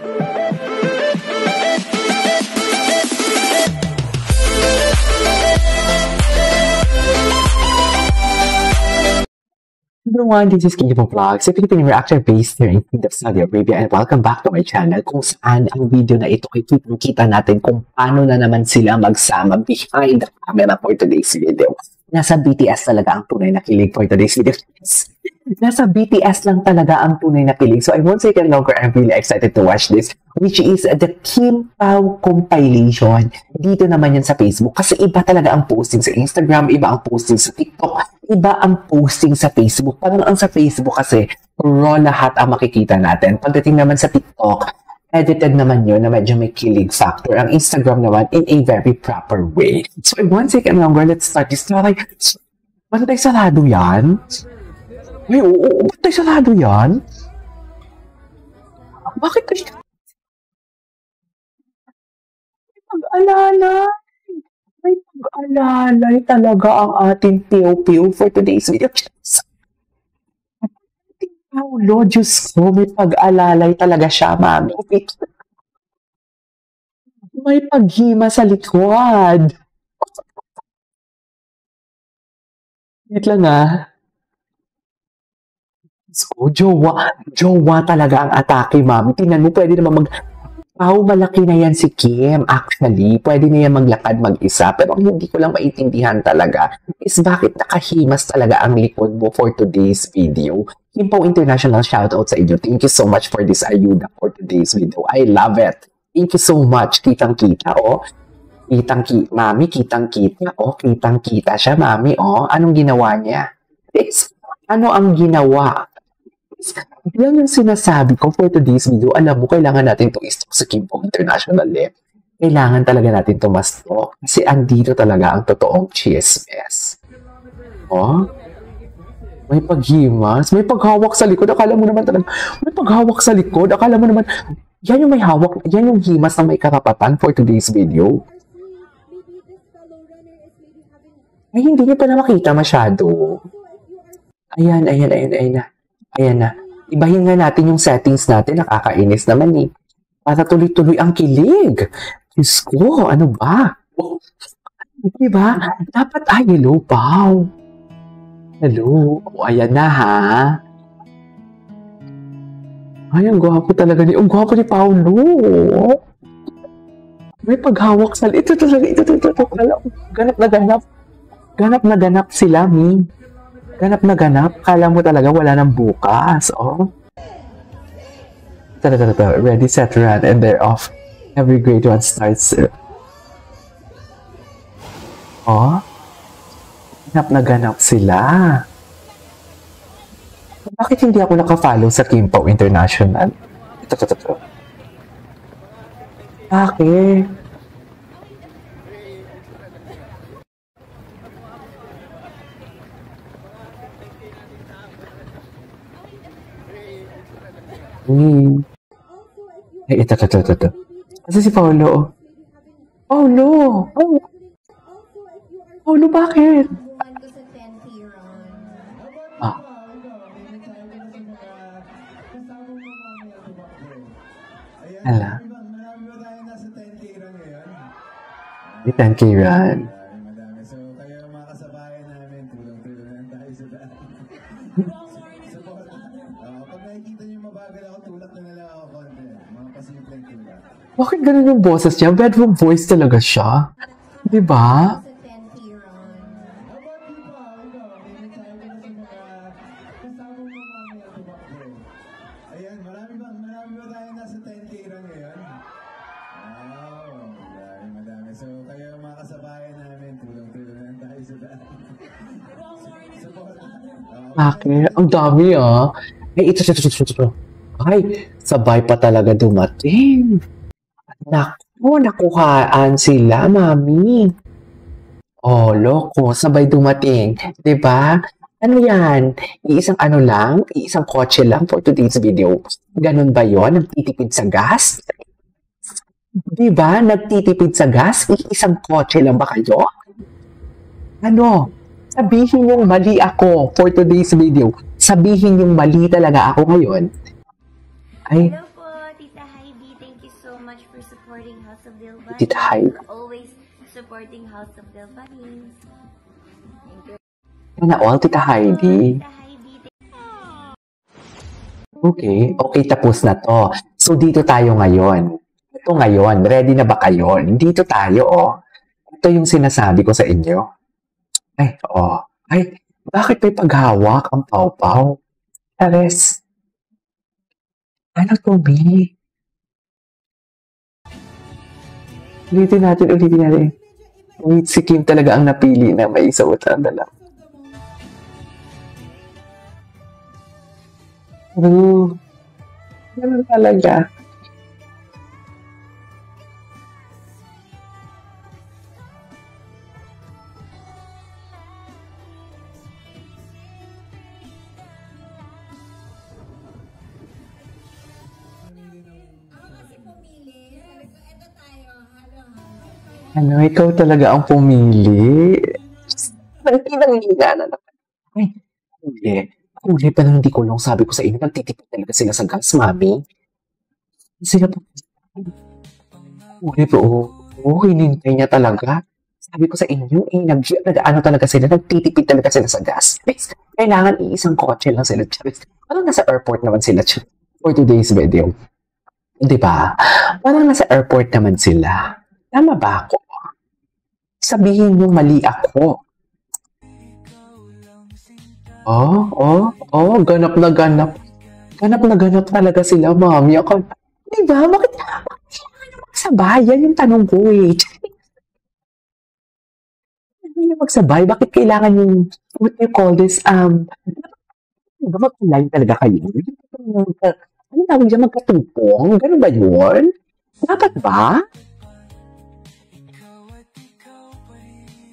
Everyone, this is Kiyo Vlogs, a Filipino reactor based here in Kingdom of Saudi Arabia, and welcome back to my channel kung saan ang video na ito ay kitang-kita natin kung paano na naman sila magsama behind the camera for today's video. Nasa BTS talaga ang tunay na kilig for today's video. Nasa BTS lang talaga ang tunay na kilig. So I won't say it longer, I'm really excited to watch this, which is the Kim Pao compilation. Dito naman yan sa Facebook. Kasi iba talaga ang posting sa Instagram, iba ang posting sa TikTok, iba ang posting sa Facebook. Parang ang sa Facebook kasi, raw lahat ang makikita natin. Pagdating naman sa TikTok, edited naman yun na medyo may kilig factor. Ang Instagram naman in a very proper way. So in 1 second longer, let's start this story. Bantay sarado yan? Ay, oo, bantay sarado yan? Bakit kasi? May pag-alalay. May pag-alalay talaga ang ating Piu-Piu for today's video. Paulo, Diyos ko, may pag-alalay talaga siya, mami. May paghima sa likod. Wait lang So, jowa talaga ang atake, mami. Tingnan mo, pwede naman malaki na yan si Kim. Actually, pwede na yan maglakad mag-isa. Pero ang hindi ko lang maintindihan talaga is bakit nakahimas talaga ang likod mo for today's video. Kim Pao International, shoutout sa inyo. Thank you so much for this ayuda for today's video. I love it. Thank you so much. Kitang-kita, oh. Mami, kitang-kita, oh. Kitang-kita siya, mami, oh. Anong ginawa niya? Ano ang ginawa? Yan yung sinasabi ko for today's video. Alam mo, kailangan natin itong istok sa Kim Pao International, eh. Kailangan talaga natin ito mastok. Kasi andito talaga ang totoong chismes. Oh? May paghimas, may paghawak sa likod. Akala mo naman talaga, may paghawak sa likod. Akala mo naman, yan yung may hawak, yan yung himas na may karapatan for today's video. Ay, hindi niyo pa na makita masyado. Ayan na. Ibahin nga natin yung settings natin, nakakainis naman eh. Para tuloy-tuloy ang kilig. Diyos ko, ano ba? Diba? Dapat, hello, Pao. Hello. O, ayan na, ha? Ay, ang gwapo talaga ni... Ang gwapo ni Paulo. May paghawak sa... Ito. Ganap na ganap sila, mi. Ganap na ganap. Kala mo talaga wala nang bukas, oh. Ready, set, run, and they're off. Every great one starts. Oh. Ganap na ganap sila. Bakit hindi ako naka-follow sa Kim Pao International? Ito. Bakit? Ito. Kasi si Paulo. Paulo, bakit? Hala. May 10K run. So, kayo mga kasabayan namin, tulong-tulungan tayo sa daan. Pag nakikita niyo mabagal ako, tulak na lang ako konti. Mga pasimpleng tulak. Bakit ganun yung boses niya? Bedroom voice talaga siya. Diba? Ayan, marami ba tayo nasa 10K run ngayon? Madami. So, kayo mga kasabayan namin, tulong-tulungan tayo sa daan. Bakit? Ang dami, ah. Ay, ito. Ay, sabay pa talaga dumating. Nakuhaan sila, mami. Oh, loko, sabay dumating. Diba? Ano yan? Iisang kotse lang for today's video. Ganun ba yon? Nagtitipid sa gas? Diba? Nagtitipid sa gas? Iisang kotse lang ba kayo? Ano? Sabihin yung mali ako for today's video. Sabihin yung mali talaga ako ngayon. Ay. Hello po, Tita Heidi. much for supporting House of Del Bunny. Tita Heidi. Always supporting House of Del Bunny. Thank you. Sana all, Tita Heidi. Tita Heidi. Okay, tapos na to. So, dito tayo ngayon. Ito ngayon, ready na ba kayo? Dito tayo, oh. Ito yung sinasabi ko sa inyo. Ay, bakit may paghawak ang pawpaw? Ares. Ano to, B? Ulitin natin. Wait, si Kim talaga ang napili na may isuot ang dala. Ganun talaga. Ano, ikaw talaga ang pumili. Pinanghihinga na naman. Ay, huli pa nang hindi kulong. Sabi ko sa inyo, nagtitipid talaga sila sa gas, mami. Sila pa. Huli pa, hinintay niya talaga. Sabi ko sa inyo, ano talaga sila, nagtitipid talaga sila sa gas. Kailangan iisang kotse lang sila. Parang nasa airport naman sila for today's video. Di ba? Parang nasa airport naman sila. Tama ba ako? Sabihin niyo mali ako. Ganap na ganap. Ganap na ganap talaga sila, mami. Ako, di ba? Bakit kailangan nyo magsabay? Yan yung tanong ko, eh. Kailangan nyo magsabay? Bakit kailangan yung, what do you call this, diba mag-live talaga kayo? Ano tawag dyan, magkatupong? Ganun ba yun? Dapat ba?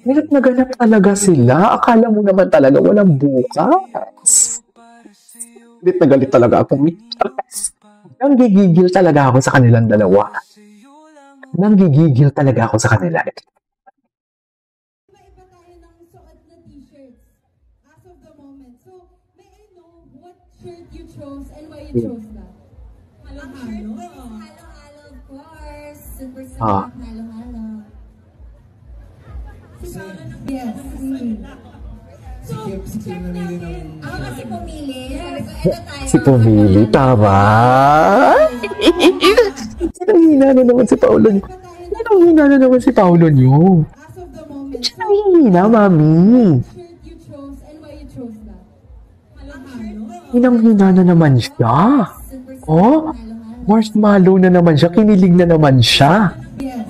Ganap na ganap talaga sila. Akala mo naman talaga walang bukas. Galit talaga ako. Nanggigigil talaga ako sa kanilang dalawa. Nanggigigil talaga ako sa kanila. Iba-iba tayo ng suot na t-shirts as of the moment. So, may I know what shirt you chose and why you chose that? Halo-halo. Halo-halo, of course. Super sarap. Halo-halo. Yes. So, Si Kim namili ng... ako kasi pumili. Sabi ko, ito tayo. Si pumili, tama? Sinanghina na naman si Paolo niyo. Sinanghina na naman si Paolo niyo. As of the moment. So, Sinanghina, mami. shirt you chose and why you chose that? Halo-halo. Sinanghina na naman siya. Super sarap. Oh, Halo-halo. marshmallow na naman siya. Kinilig na naman siya. Yes.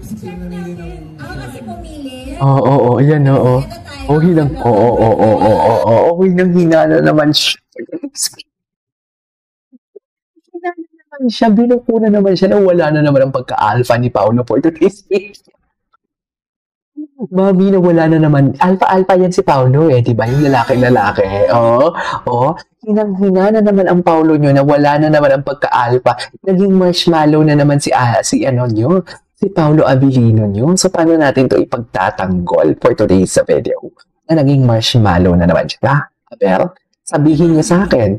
Si Kim namili ng... Ako kasi pumili. Oo, ayan, oo. Oh, hinang, hinang-hina na naman siya. Hina na naman siya. Binuko na naman siya na wala na naman ang pagka-alpha ni Paolo for today's video. Mami, na wala na naman. Alpha yan si Paolo eh, di ba? Yung lalaki-lalaki. Hinang-hina na naman ang Paolo nyo na wala na naman ang pagka-alpha. Naging marshmallow na naman si Paolo Abilino nyo. So, paano natin to ipagtatanggol for today's video? Na naging marshmallow na naman siya. Aber, sabihin niyo sa akin.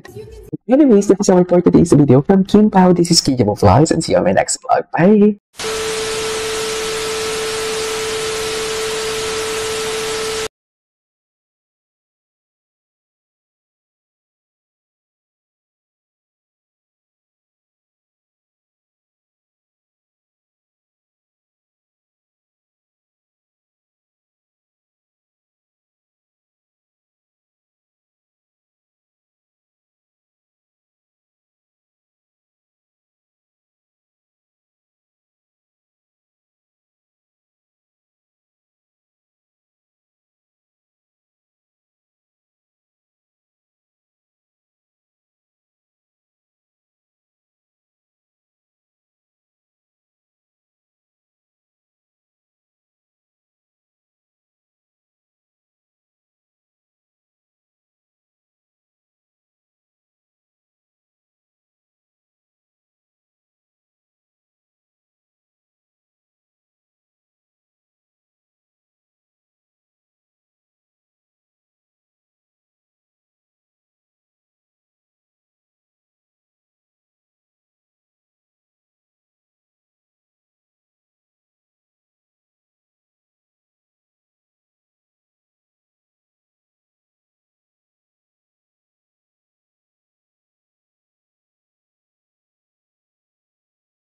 Anyways, this is all for today's video from Kim Pao. This is Kija Vlogs and see you on my next vlog. Bye!